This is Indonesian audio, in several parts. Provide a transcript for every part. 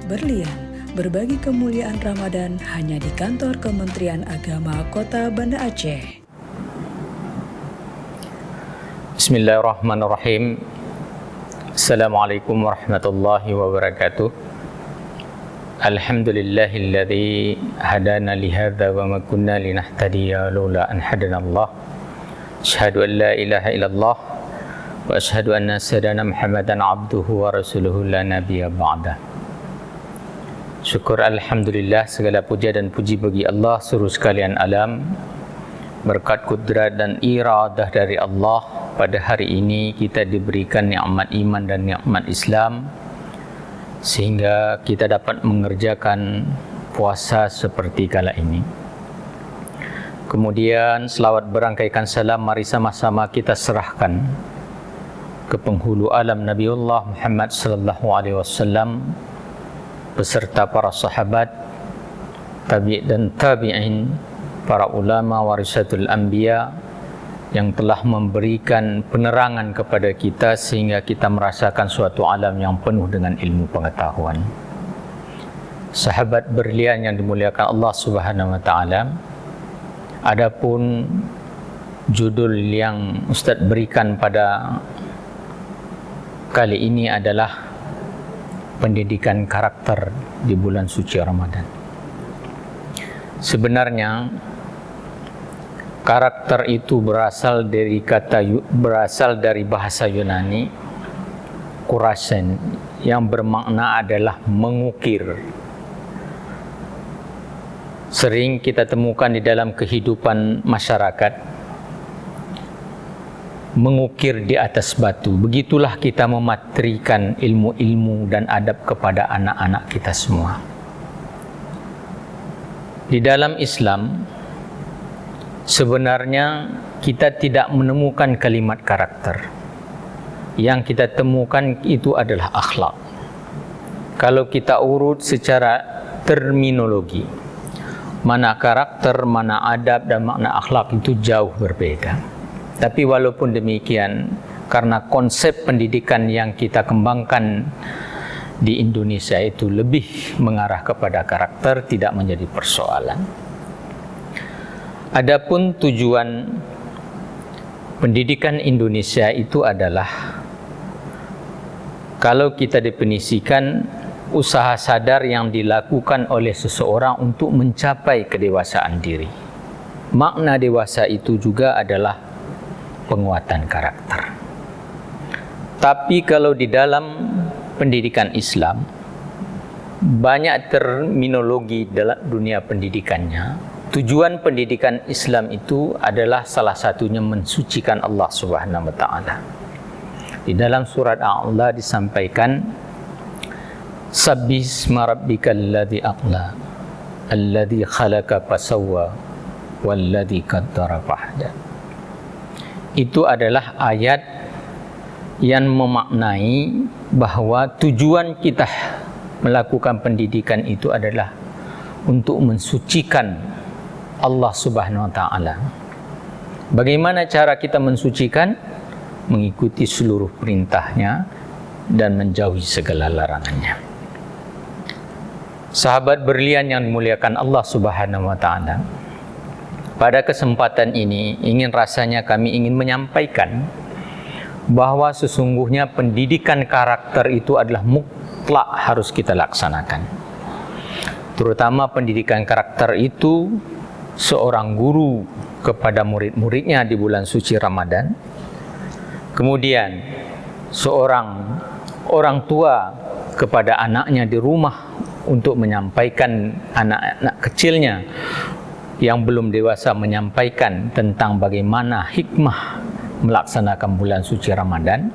Berlian, berbagi kemuliaan Ramadan hanya di kantor Kementerian Agama Kota Banda Aceh. Bismillahirrahmanirrahim. Assalamualaikum warahmatullahi wabarakatuh. Alhamdulillahilladzi hadana lihadza wa ma kunna linahtadiya laula an hadanallah. Asyhadu an la ilaha illallah wa asyhadu anna sayyidana Muhammadan abduhu wa rasuluhu la nabiyya ba'da. Syukur alhamdulillah, segala puja dan puji bagi Allah seluruh sekalian alam. Berkat kudrat dan iradah dari Allah, pada hari ini kita diberikan nikmat iman dan nikmat Islam, sehingga kita dapat mengerjakan puasa seperti kala ini. Kemudian selawat berangkaikan salam mari sama-sama kita serahkan ke penghulu alam Nabiullah Muhammad sallallahu alaihi wasallam beserta para sahabat, tabi' dan tabi'in, para ulama warisatul anbiya yang telah memberikan penerangan kepada kita sehingga kita merasakan suatu alam yang penuh dengan ilmu pengetahuan. Sahabat berlian yang dimuliakan Allah Subhanahu wa taala, adapun judul yang Ustaz berikan pada kali ini adalah pendidikan karakter di bulan suci Ramadan. Sebenarnya karakter itu berasal dari bahasa Yunani kurasen, yang bermakna adalah mengukir. Sering kita temukan di dalam kehidupan masyarakat, mengukir di atas batu. Begitulah kita mematrikan ilmu-ilmu dan adab kepada anak-anak kita semua. Di dalam Islam sebenarnya kita tidak menemukan kalimat karakter. Yang kita temukan itu adalah akhlak. Kalau kita urut secara terminologi, mana karakter, mana adab dan makna akhlak itu jauh berbeda. Tapi walaupun demikian, karena konsep pendidikan yang kita kembangkan di Indonesia itu lebih mengarah kepada karakter, tidak menjadi persoalan. Adapun tujuan pendidikan Indonesia itu adalah, kalau kita definisikan, usaha sadar yang dilakukan oleh seseorang untuk mencapai kedewasaan diri. Makna dewasa itu juga adalah penguatan karakter. Tapi kalau di dalam pendidikan Islam, banyak terminologi dalam dunia pendidikannya. Tujuan pendidikan Islam itu adalah salah satunya mensucikan Allah Subhanahu wa taala. Di dalam surat Al-A'la disampaikan, Sabbisma rabbikal ladzi aqla alladzi khalaqa fasawwa walladzi qaddara fahda. Itu adalah ayat yang memaknai bahwa tujuan kita melakukan pendidikan itu adalah untuk mensucikan Allah Subhanahu wa taala. Bagaimana cara kita mensucikan? Mengikuti seluruh perintahnya dan menjauhi segala larangannya. Sahabat berlian yang dimuliakan Allah Subhanahu wa taala, pada kesempatan ini kami ingin menyampaikan bahwa sesungguhnya pendidikan karakter itu adalah mutlak harus kita laksanakan. Terutama pendidikan karakter itu seorang guru kepada murid-muridnya di bulan suci Ramadan. Kemudian seorang orang tua kepada anaknya di rumah untuk menyampaikan anak-anak kecilnya yang belum dewasa, menyampaikan tentang bagaimana hikmah melaksanakan bulan suci Ramadan.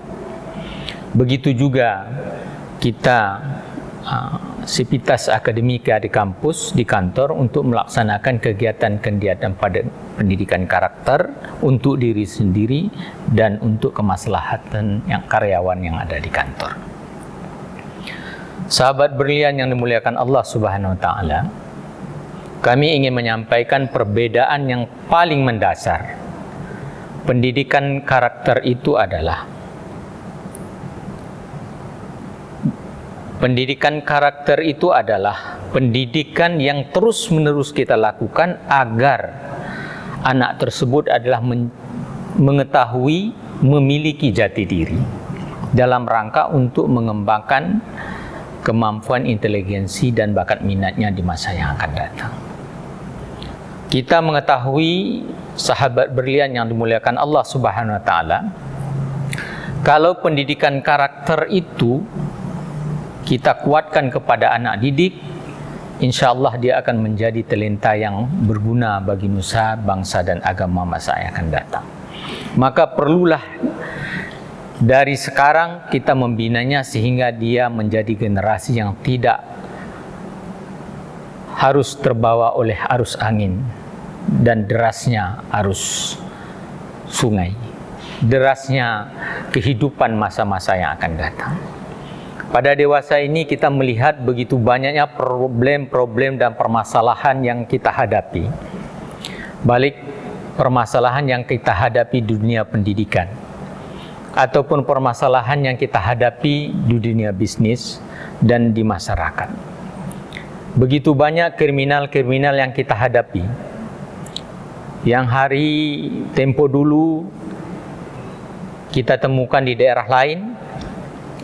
Begitu juga kita sivitas akademika di kampus, di kantor, untuk melaksanakan kegiatan-kegiatan pada pendidikan karakter untuk diri sendiri dan untuk kemaslahatan yang karyawan yang ada di kantor. Sahabat berlian yang dimuliakan Allah Subhanahu wa taala, kami ingin menyampaikan perbedaan yang paling mendasar. Pendidikan karakter itu adalah Pendidikan karakter itu adalah pendidikan yang terus-menerus kita lakukan agar anak tersebut adalah mengetahui, memiliki jati diri dalam rangka untuk mengembangkan kemampuan inteligensi dan bakat minatnya di masa yang akan datang. Kita mengetahui, sahabat berlian yang dimuliakan Allah Subhanahu wa taala, kalau pendidikan karakter itu kita kuatkan kepada anak didik, insya Allah dia akan menjadi talenta yang berguna bagi nusa, bangsa dan agama masa yang akan datang. Maka perlulah dari sekarang kita membinanya sehingga dia menjadi generasi yang tidak harus terbawa oleh arus angin dan derasnya arus sungai, derasnya kehidupan masa-masa yang akan datang. Pada dewasa ini kita melihat begitu banyaknya problem-problem dan permasalahan yang kita hadapi. Balik permasalahan yang kita hadapi di dunia pendidikan, ataupun permasalahan yang kita hadapi di dunia bisnis dan di masyarakat. Begitu banyak kriminal-kriminal yang kita hadapi, yang hari tempo dulu kita temukan di daerah lain,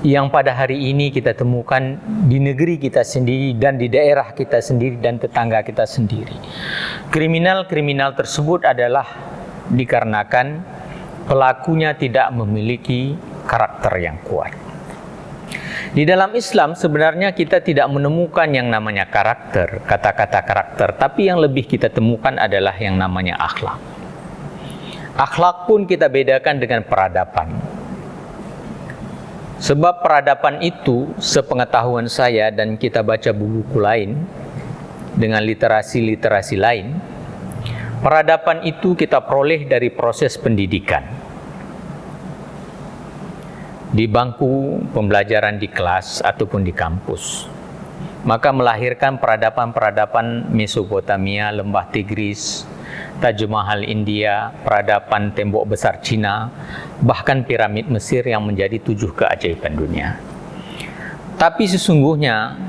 yang pada hari ini kita temukan di negeri kita sendiri dan di daerah kita sendiri dan tetangga kita sendiri. Kriminal-kriminal tersebut adalah dikarenakan pelakunya tidak memiliki karakter yang kuat. Di dalam Islam sebenarnya kita tidak menemukan yang namanya karakter, kata-kata karakter, tapi yang lebih kita temukan adalah yang namanya akhlak. Akhlak pun kita bedakan dengan peradaban. Sebab peradaban itu, sepengetahuan saya dan kita baca buku lain dengan literasi-literasi lain, peradaban itu kita peroleh dari proses pendidikan. Di bangku pembelajaran di kelas ataupun di kampus. Maka melahirkan peradaban-peradaban Mesopotamia, Lembah Tigris, Taj Mahal India, peradaban tembok besar Cina, bahkan piramid Mesir yang menjadi 7 keajaiban dunia. Tapi sesungguhnya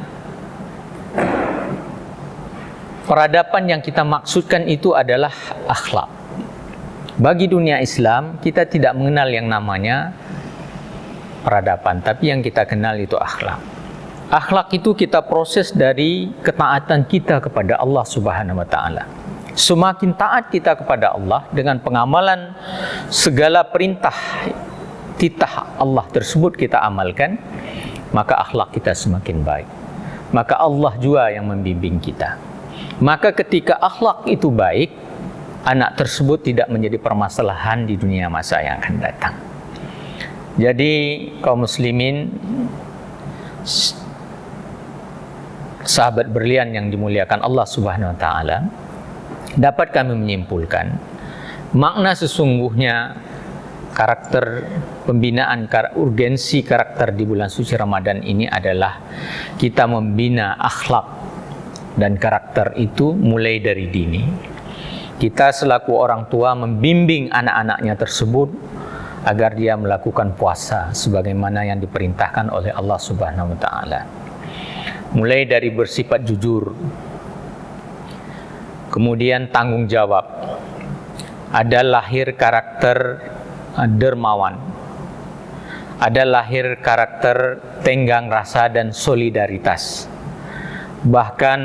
peradaban yang kita maksudkan itu adalah akhlak. Bagi dunia Islam, kita tidak mengenal yang namanya peradaban, tapi yang kita kenal itu akhlak. Akhlak itu kita proses dari ketaatan kita kepada Allah Subhanahu wa taala. Semakin taat kita kepada Allah dengan pengamalan segala perintah titah Allah tersebut kita amalkan, maka akhlak kita semakin baik. Maka Allah juga yang membimbing kita. Maka ketika akhlak itu baik, anak tersebut tidak menjadi permasalahan di dunia masa yang akan datang. Jadi kaum muslimin, sahabat berlian yang dimuliakan Allah Subhanahu wa taala, dapat kami menyimpulkan makna sesungguhnya karakter pembinaan urgensi karakter di bulan suci Ramadan ini adalah kita membina akhlak dan karakter itu mulai dari dini. Kita selaku orang tua membimbing anak-anaknya tersebut agar dia melakukan puasa sebagaimana yang diperintahkan oleh Allah Subhanahu wa taala. Mulai dari bersifat jujur, kemudian tanggung jawab, ada lahir karakter dermawan, ada lahir karakter tenggang rasa dan solidaritas. Bahkan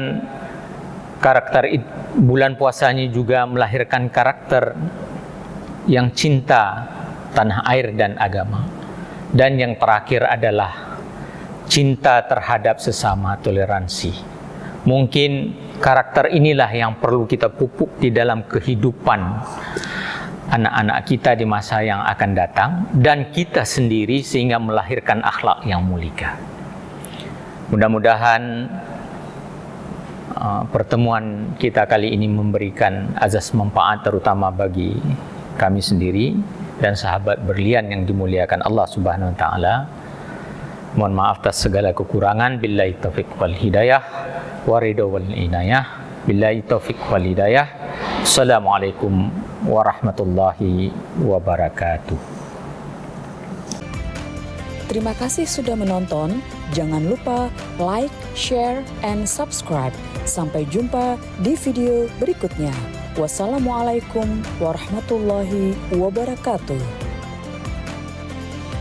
karakter bulan puasanya juga melahirkan karakter yang cinta tanah air dan agama. Dan yang terakhir adalah cinta terhadap sesama, toleransi. Mungkin karakter inilah yang perlu kita pupuk di dalam kehidupan anak-anak kita di masa yang akan datang dan kita sendiri sehingga melahirkan akhlak yang mulia. Mudah-mudahan pertemuan kita kali ini memberikan azas manfaat terutama bagi kami sendiri dan sahabat berlian yang dimuliakan Allah Subhanahu wa taala. Mohon maaf atas segala kekurangan. Billahi taufiq wal hidayah wa ridha wal inayah. Billahi taufiq wal hidayah. Assalamualaikum warahmatullahi wabarakatuh. Terima kasih sudah menonton. Jangan lupa like, share, and subscribe. Sampai jumpa di video berikutnya. Wassalamualaikum warahmatullahi wabarakatuh.